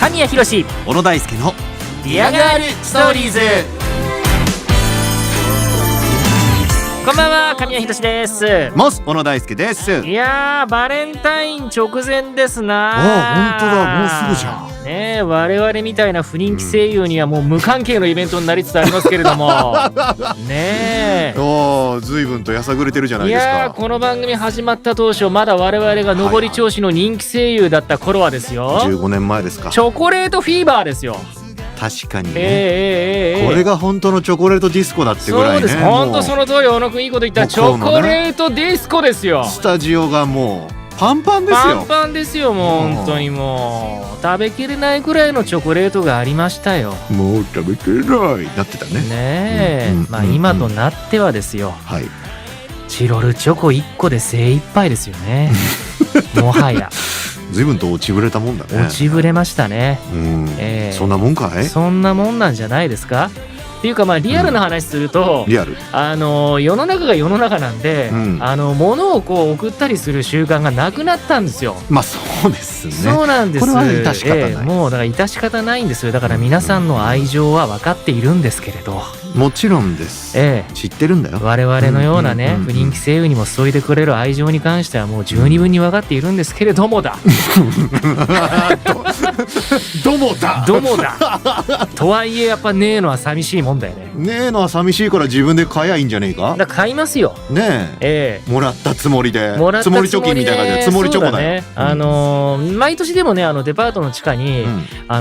神谷博史小野大輔のディアガールストーリーズ。こんばんは、神谷博史です。モス小野大輔です。いやー、バレンタイン直前ですな。あ、本当だ、もうすぐじゃんねえ、我々みたいな不人気声優にはもう無関係のイベントになりつつありますけれどもねえ、随分とやさぐれてるじゃないですか。いやー、この番組始まった当初、まだ我々が上り調子の人気声優だった頃はですよ、15年前ですか。チョコレートフィーバーですよ。確かにね、これが本当のチョコレートディスコだってぐらいね。そうです、本当その通り。小野くんいいこと言った。チョコレートディスコですよ。スタジオがもうパンパンですよ。パンパンですよ、もう本当にもう食べきれないくらいのチョコレートがありましたよ。もう食べきれないなってたね。ねえ、まあ今となってはですよ、はい、チロルチョコ1個で精一杯ですよねもはや随分と落ちぶれたもんだね。落ちぶれましたね。そんなもんかい。そんなもんなんじゃないですか。っていうか、まあリアルな話すると、リアル、世の中が世の中なんで、物をこう送ったりする習慣がなくなったんですよ。まあそうですね。そうなんです。これは致し方ない。もうだから致し方ないんですよ。だから皆さんの愛情は分かっているんですけれど、もちろんです、知ってるんだよ。我々のようなね、不人気声優にも注いでくれる愛情に関してはもう十二分に分かっているんですけれどもだどもだどもだとはいえやっぱねえのは寂しいもんだよね。ねえのは寂しいから自分で買えばいいんじゃねえか。だから買いますよ。ねえ、もらったつもりで、もらったつもりで、積もり貯金みたいな感じで積もりチョコだよ。毎年でもね、デパートの地下に、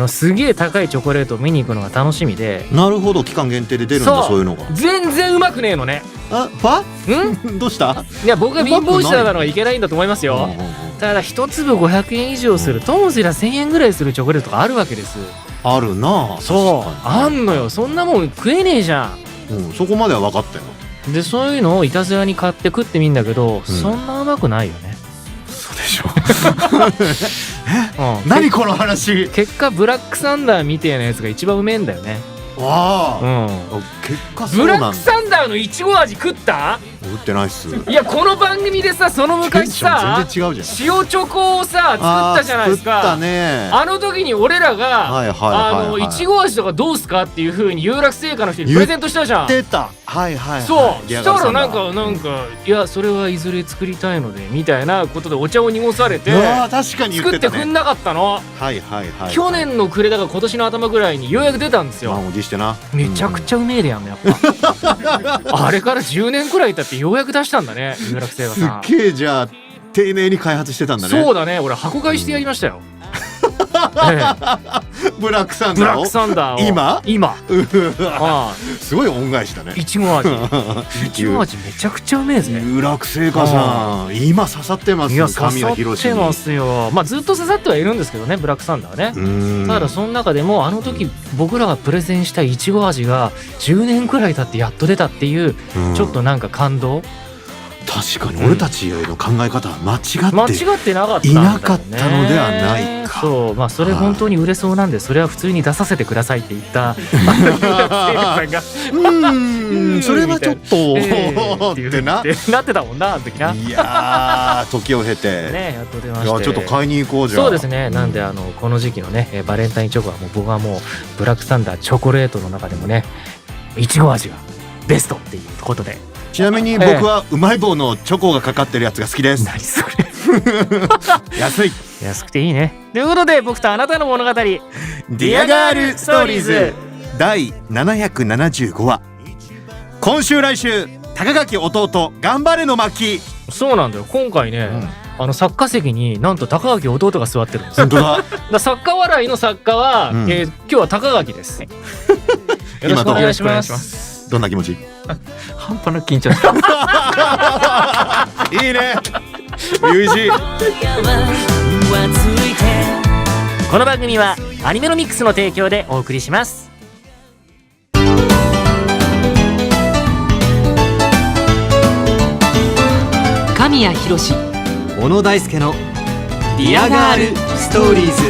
すげえ高いチョコレートを見に行くのが楽しみで。なるほど、期間限定で出るんだ。そういうのが全然うまくねえのね。どうした？いや、僕が貧乏舌なのはいけないんだと思いますよ。ただ一粒500円以上する、ともすりゃ1000円ぐらいするチョコレートがあるわけです。あるな。そうあんのよ。そんなもん食えねえじゃん。そこまでは分かったよ。でそういうのをいたずらに買って食ってみんだけど、そんなうまくないよね。そうでしょ何この話。結果ブラックサンダーみてえなやつが一番うめえんだよね。結果そうなんだ。ブラックサンダーのいちご味食った？売ってないっす。いや、この番組でさ、その昔さ、全然違うじゃん。塩チョコをさ作ったじゃないですか。作ったね。あの時に俺らがいちご味とかどうすかっていう風に有楽製菓の人にプレゼントしたじゃん。出た。はいはい。そうしたらなんかいや、それはいずれ作りたいのでみたいなことでお茶を濁されて、確かに作ってくんなかったの。去年の暮れだから今年の頭ぐらいにようやく出たんですよ。満を持してな。めちゃくちゃうめえでやんの、やっぱあれから10年くらい経ってようやく出したんだね、有楽製菓さん。すっげえ、じゃあ丁寧に開発してたんだね。そうだね、俺箱買いしてやりましたよ。ブラックサンダーを今すごい恩返しだね。いちご味めちゃくちゃうめえぜ。有楽製菓さん今刺さってます。神谷博史に刺さってますよ。まあずっと刺さってはいるんですけどね、ブラックサンダーはね。ただその中でもあの時僕らがプレゼンしたいちご味が10年くらい経ってやっと出たっていう、ちょっとなんか感動。確かに俺たちの考え方は間違ってなかったいなかったのではないか。そう、まあそれ本当に売れそうなんで、それは普通に出させてくださいって言ったそれはちょっとってなってたもんな、あの時な。いやー、時を経てね、やっと出まして、ちょっと買いに行こうじゃん。そうですね。なんでこの時期のねバレンタインチョコはもう僕はもうブラックサンダーチョコレートの中でもね、いちご味がベストっていうことで。ちなみに僕はうまい棒のチョコがかかってるやつが好きです。何それ安くていいね。ということで、僕とあなたの物語ディアガールストーリーズ第775話、今週来週高垣弟頑張れの巻。そうなんだよ、今回ね、作家席になんと高垣弟が座ってるんです。本当だ。作家笑いの作家は、今日は高垣です。よろしくお願いします。どんな気持ち？半端なく緊張した。いいね。友人。この番組はアニメのミックスの提供でお送りします。神谷博史、小野大輔のディアガールストーリーズ。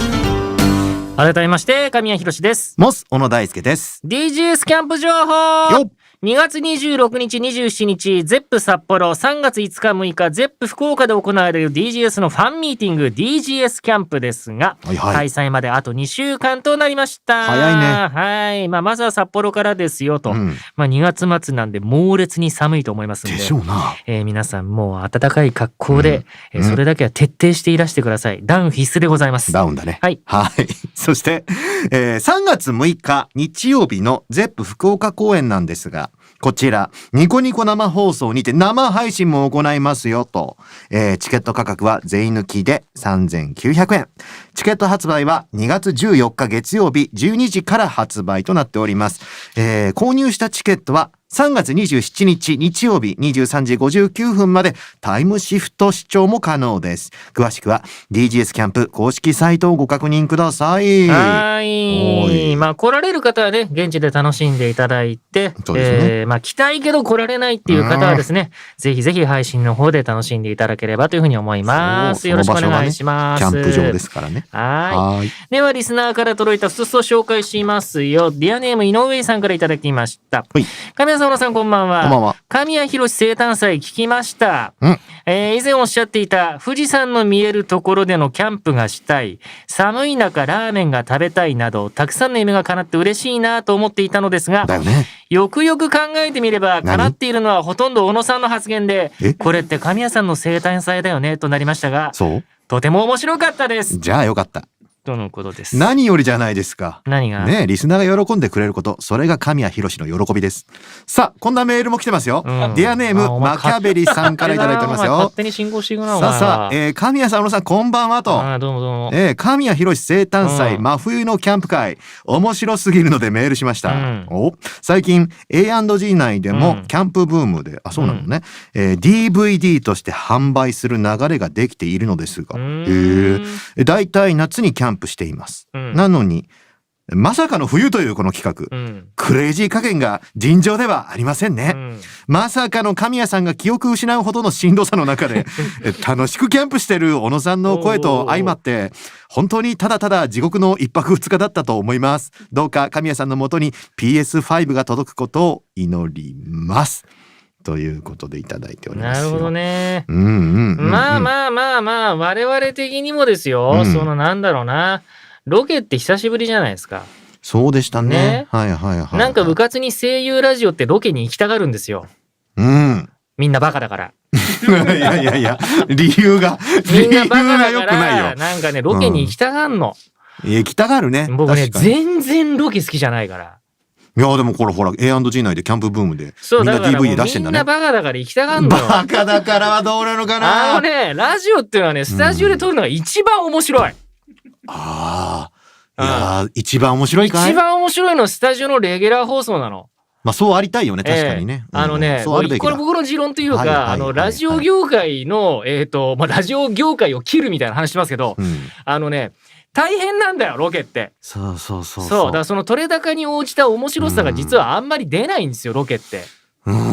改めまして神谷博史です。モス小野大輔です。 DGS キャンプ情報。2月26日、27日、ゼップ札幌、3月5日、6日、ゼップ福岡で行われる DGS のファンミーティング、DGS キャンプですが、開催まであと2週間となりました。早いね。はい。まずは札幌からですよと。2月末なんで猛烈に寒いと思いますので。でしょうな。皆さんもう暖かい格好で、それだけは徹底していらしてください。ダウン必須でございます。ダウンだね。はい。はい。そして、3月6日日曜日のゼップ福岡公演なんですが、こちらニコニコ生放送にて生配信も行いますよと、チケット価格は税抜きで3900円。チケット発売は2月14日月曜日12時から発売となっております。購入したチケットは3月27日日曜日23時59分までタイムシフト視聴も可能です。詳しくは DGS キャンプ公式サイトをご確認ください。はい。来られる方はね、現地で楽しんでいただいて、そうですね。来たいけど来られないっていう方はですね、ぜひぜひ配信の方で楽しんでいただければというふうに思います。よろしくお願いします。キャンプ場ですからね。はい。ではリスナーから届いたふつつを紹介しますよ。ディアネーム井上さんからいただきました。神谷さんこんばんは。こんばんは。神谷博生誕祭聞きました。以前おっしゃっていた富士山の見えるところでのキャンプがしたい、寒い中ラーメンが食べたいなど、たくさんの夢が叶って嬉しいなと思っていたのですが、だよね。よくよく考えてみれば叶っているのはほとんど小野さんの発言で、これって神谷さんの生誕祭だよねとなりましたが、とても面白かったです。じゃあよかった。とのことです。何よりじゃないですか。何がね、リスナーが喜んでくれること、それが神谷博の喜びです。さあ、こんなメールも来てますよ。ディアネームマキャベリさんからいただいてますよ。勝手に進行していくな。さあ、神谷さん、小野さん、こんばんはと。どうもどうも。神谷博生誕祭、真冬のキャンプ会、面白すぎるのでメールしました。最近 A&G 内でもキャンプブームで、そうなのね、DVD として販売する流れができているのですが、だいたい夏にキャンプしています。なのにまさかの冬というこの企画、クレイジー加減が尋常ではありませんね。まさかの神谷さんが記憶失うほどのしんどさの中で楽しくキャンプしてる小野さんの声と相まって、本当にただただ地獄の一泊二日だったと思います。どうか神谷さんのもとに PS5 が届くことを祈ります、ということでいただいておりますよ。なるほどね。まあ我々的にもですよ、なんだろうな、ロケって久しぶりじゃないですか。そうでしたね。なんか部活に声優ラジオってロケに行きたがるんですよ。みんなバカだから。いや理由が良くないよ。なんかね、ロケに行きたがんの。行きたがるね。僕ね、全然ロケ好きじゃないから。いやでもほら A&G 内でキャンプブームでみんな DVD 出してんだね。みんなバカだから行きたがんのよ。バカだからはどうなのかな。ラジオっていうのはね、スタジオで撮るのが一番面白い。いや一番面白いかい。一番面白いのはスタジオのレギュラー放送なの。そうありたいよね、確かにね。これ僕の持論というか、ラジオ業界のラジオ業界を切るみたいな話しますけど、大変なんだよロケって。そうだからその取れ高に応じた面白さが実はあんまり出ないんですよ、ロケって。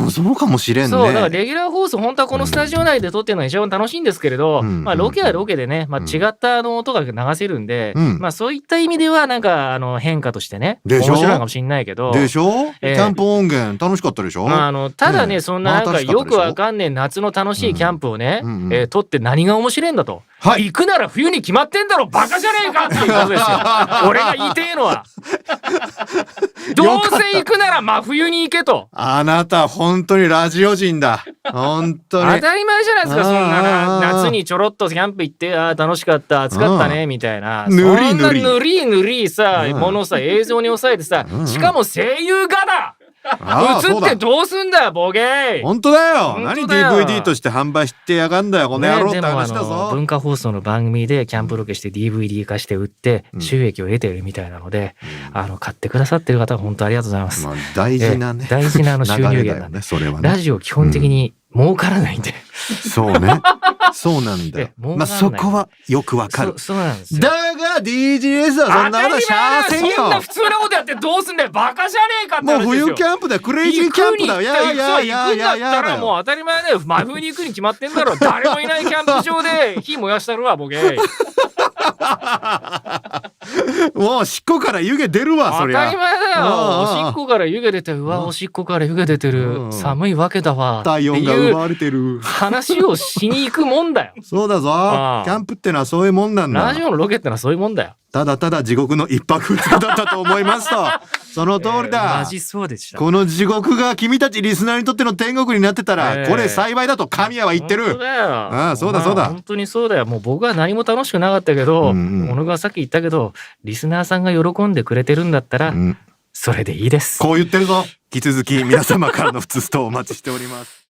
そうかもしれんね。そうだからレギュラー放送本当はこのスタジオ内で撮ってるのが一番楽しいんですけれど、ロケはロケでね、違った音が流せるんで、そういった意味ではなんか変化としてね、面白いかもしれないけど。でしょ。キャンプ音源楽しかったでしょ。ただね、そんななんかよくわかんねえ夏の楽しいキャンプをね、撮って何が面白いんだと。行くなら冬に決まってんだろバカじゃねえかっていうことですよ。俺が言いてえのは。どうせ行くなら真冬に行けと。あなた本当にラジオ人だ。本当に。当たり前じゃないですか。そんな夏にちょろっとキャンプ行って、楽しかった、暑かったねみたいな。塗り塗りさ、ものさ、映像に抑えてさ、しかも声優がだ。映ってどうすんだよボケー。本当だよ。何 DVD として販売してやがんだよこの野郎って話だぞ。文化放送の番組でキャンプロケして DVD 化して売って収益を得ているみたいなので、買ってくださってる方は本当ありがとうございます。大事なね、大事な収入源なんで、それはね、ラジオ基本的に儲からないんで、そうね、そうなんだよ。そこはよくわかる。そうなんですよ。だが DGS はそんなことしゃあせんよ。そんな普通なことやってどうすんだよバカじゃねえかって話ですよ。もう冬キャンプだよ、クレイジーキャンプだよ。行くんだったらもう当たり前だよ。真冬に行くに決まってんだろ。誰もいないキャンプ場で火燃やしたるわボケ。もう尻尾から湯気出るわそりゃ。当たり前だよ。おしっこから湯気出て、うわ、おしっこから湯気出てる。寒いわけだわ。体温が奪われてる。話をしに行くもんだよ。そうだぞ。キャンプってのはそういうもんなんだ。ラジオのロケってのはそういうもんだよ。ただただ地獄の一泊二日だったと思いますと。その通りだ。マジそうでした。この地獄が君たちリスナーにとっての天国になってたら、これ幸いだと神谷は言ってる。本当だよ。ああ、そうだそうだ。本当にそうだよ。もう僕は何も楽しくなかったけど、小野がさっき言ったけど、リスナーさんが喜んでくれてるんだったら、それでいいです。こう言ってるぞ。引き続き皆様からの普通ストをお待ちしております。